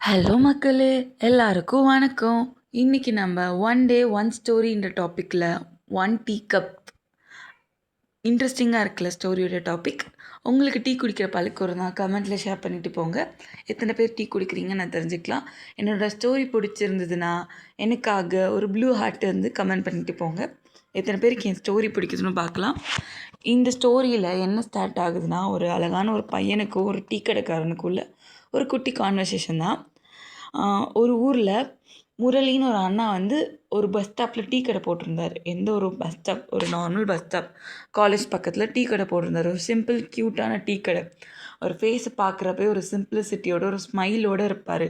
Hello மக்களே! எல்லாருக்கும் வணக்கம். இன்னைக்கு நம்ம ஒன் டே ஒன் ஸ்டோரின்ற டாப்பிக்கில் ஒன் டீ கப் இன்ட்ரெஸ்டிங்காக இருக்குல்ல ஸ்டோரியோட டாபிக். உங்களுக்கு டீ குடிக்கிற பழக்கம் இருந்தால் கமெண்ட்டில் ஷேர் பண்ணிவிட்டு போங்க. எத்தனை பேர் டீ குடிக்கிறீங்கன்னு நான் தெரிஞ்சுக்கலாம். என்னோடய ஸ்டோரி பிடிச்சிருந்ததுன்னா எனக்காக ஒரு ப்ளூ ஹார்ட் வந்து கமெண்ட் பண்ணிவிட்டு போங்க. எத்தனை பேருக்கு என் ஸ்டோரி பிடிக்குதுன்னு பார்க்கலாம். இந்த ஸ்டோரியில் என்ன ஸ்டார்ட் ஆகுதுன்னா, ஒரு அழகான ஒரு பையனுக்கும் ஒரு டீ கடைக்காரனுக்குள்ள ஒரு குட்டி கான்வர்சேஷன் தான். ஒரு ஊரில் முரளின்னு ஒரு அண்ணா வந்து ஒரு பஸ் ஸ்டாப்பில் டீ கடை போட்டிருந்தார். எந்த ஒரு பஸ் ஸ்டாப், ஒரு நார்மல் பஸ் ஸ்டாப், காலேஜ் பக்கத்தில் டீ கடை போட்டிருந்தார். ஒரு சிம்பிள் க்யூட்டான டீ கடை. ஒரு ஃபேஸை பார்க்குறப்ப ஒரு சிம்பிளிசிட்டியோட ஒரு ஸ்மைலோடு இருப்பார்.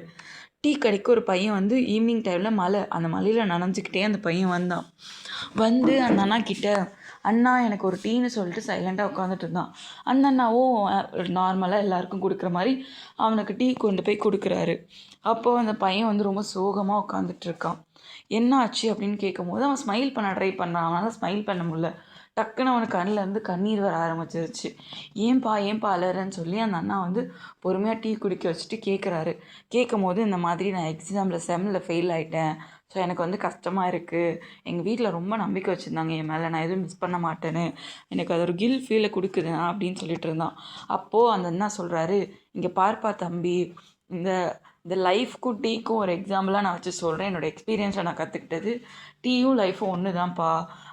டீ கடைக்கு ஒரு பையன் வந்து ஈவினிங் டைமில் மழை, அந்த மழையில் நனைஞ்சிக்கிட்டே அந்த பையன் வந்தான். வந்து அந்த அண்ணா கிட்ட, அண்ணா எனக்கு ஒரு டீன்னு சொல்லிட்டு சைலண்ட்டாக உட்காந்துட்டு இருந்தான். அந்த அண்ணாவும் நார்மலாக எல்லாருக்கும் கொடுக்குற மாதிரி அவனுக்கு டீ கொண்டு போய் கொடுக்குறாரு. அப்போது அந்த பையன் வந்து ரொம்ப சோகமாக உட்காந்துட்டு இருக்கான். என்ன ஆச்சு அப்படின்னு கேட்கும் போது அவன் ஸ்மைல் பண்ண ட்ரை பண்ணான். அவனால் ஸ்மைல் பண்ண முடியல. டக்குன்னு அவனுக்கு கண்ணிலேருந்து கண்ணீர் வர ஆரம்பிச்சிருச்சு. ஏன்பா அலறன்னு சொல்லி அந்த அண்ணா வந்து பொறுமையாக டீ குடிக்க வச்சுட்டு கேட்கும் போது, இந்த மாதிரி நான் எக்ஸாமில் செம்மில் ஃபெயில் ஆகிட்டேன். ஸோ எனக்கு வந்து கஷ்டமாக இருக்குது. எங்கள் வீட்டில் ரொம்ப நம்பிக்கை வச்சுருந்தாங்க என் மேலே, நான் எதுவும் மிஸ் பண்ண மாட்டேன்னு. எனக்கு அது ஒரு கில்ட் ஃபீலை கொடுக்குதுண்ணா அப்படின்னு சொல்லிட்டு இருந்தான். அப்போது அந்த அண்ணா சொல்கிறாரு, இங்கே பார்ப்பா தம்பி, இந்த இந்த லைஃப்க்கும் டீக்கும் ஒரு எக்ஸாம்பிளாக நான் வச்சு சொல்கிறேன். என்னோடய எக்ஸ்பீரியன்ஸை நான் கற்றுக்கிட்டது. டீயும் லைஃப்பும் ஒன்று தான்ப்பா.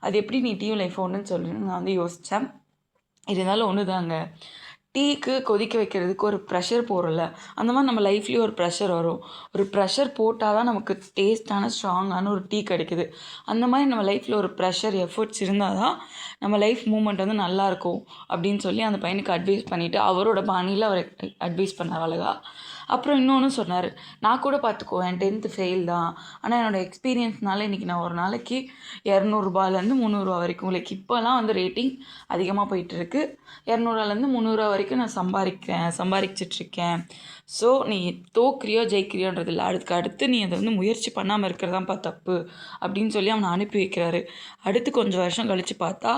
அது எப்படி நீ டீயும் லைஃப்பும் ஒன்றுன்னு சொல்லுன்னு நான் வந்து யோசித்தேன். இருந்தாலும் ஒன்று தாங்க. டீக்கு கொதிக்க வைக்கிறதுக்கு ஒரு ப்ரெஷர் போடுறல, அந்த மாதிரி நம்ம லைஃப்லேயும் ஒரு ப்ரெஷர் வரும். ஒரு ப்ரெஷர் போட்டால் தான் நமக்கு டேஸ்டான ஸ்ட்ராங்கான ஒரு டீ கிடைக்குது. அந்த மாதிரி நம்ம லைஃப்பில் ஒரு ப்ரெஷர் எஃபர்ட்ஸ் இருந்தால் தான் நம்ம லைஃப் மூமெண்ட் வந்து நல்லாயிருக்கும் அப்படின்னு சொல்லி அந்த பையனுக்கு அட்வைஸ் பண்ணிவிட்டு அவரோட பாணியில் அவர் அட்வைஸ் பண்ணார் அழகா. அப்புறம் இன்னொன்று சொன்னார், நான் கூட பார்த்துக்கோ என் 10th ஃபெயில் தான், ஆனால் என்னோடய எக்ஸ்பீரியன்ஸ்னால இன்றைக்கி நான் ஒரு நாளைக்கு 200 300 வரைக்கும், உங்களுக்கு இப்போலாம் வந்து ரேட்டிங் அதிகமாக போயிட்டுருக்கு. 200 300 வரைக்கும் நான் சம்பாதிச்சிட்ருக்கேன். ஸோ நீ தோக்குறியோ ஜெயிக்கிறியோன்றது இல்லை, அதுக்கு அடுத்து நீ அதை வந்து முயற்சி பண்ணாமல் இருக்கிறதான்ப்பா தப்பு அப்படின்னு சொல்லி அவனை அனுப்பி வைக்கிறாரு. அடுத்து கொஞ்சம் வருஷம் கழித்து பார்த்தா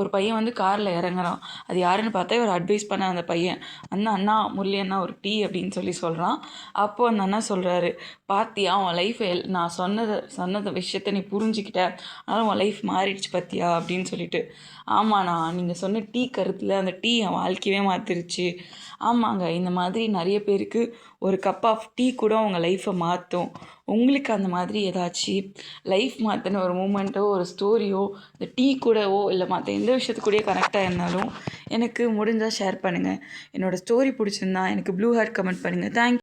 ஒரு பையன் வந்து காரில் இறங்குறான். அது யாருன்னு பார்த்தா இவர் அட்வைஸ் பண்ண அந்த பையன். அண்ணா முரளி அண்ணா ஒரு டீ அப்படின்னு சொல்லி சொல்கிறான். அப்போது அந்த அண்ணா சொல்கிறாரு, பாத்தியா உன் லைஃப் நான் சொன்னத விஷயத்த நீ புரிஞ்சுக்கிட்ட, அதனால் உன் லைஃப் மாறிடுச்சு பார்த்தியா அப்படின்னு சொல்லிட்டு. ஆமாண்ணா, நீங்கள் சொன்ன டீ கருத்தில் அந்த டீ என் வாழ்க்கையே மாற்றிருச்சு. ஆமாங்க, இந்த மாதிரி நிறைய பேருக்கு ஒரு கப் ஆஃப் டீ கூட உங்கள் லைஃப்பை மாற்றும். உங்களுக்கு அந்த மாதிரி ஏதாச்சும் லைஃப் மாற்றின ஒரு மூமெண்ட்டோ ஒரு ஸ்டோரியோ இந்த டீ கூடவோ இல்லை மற்ற எந்த விஷயத்துக்கூடயே கனெக்டாக இருந்தாலும் எனக்கு முடிஞ்சால் ஷேர் பண்ணுங்கள். என்னோடய ஸ்டோரி பிடிச்சிருந்தா எனக்கு ப்ளூ ஹார்ட் கமெண்ட் பண்ணுங்கள். தேங்க்யூ.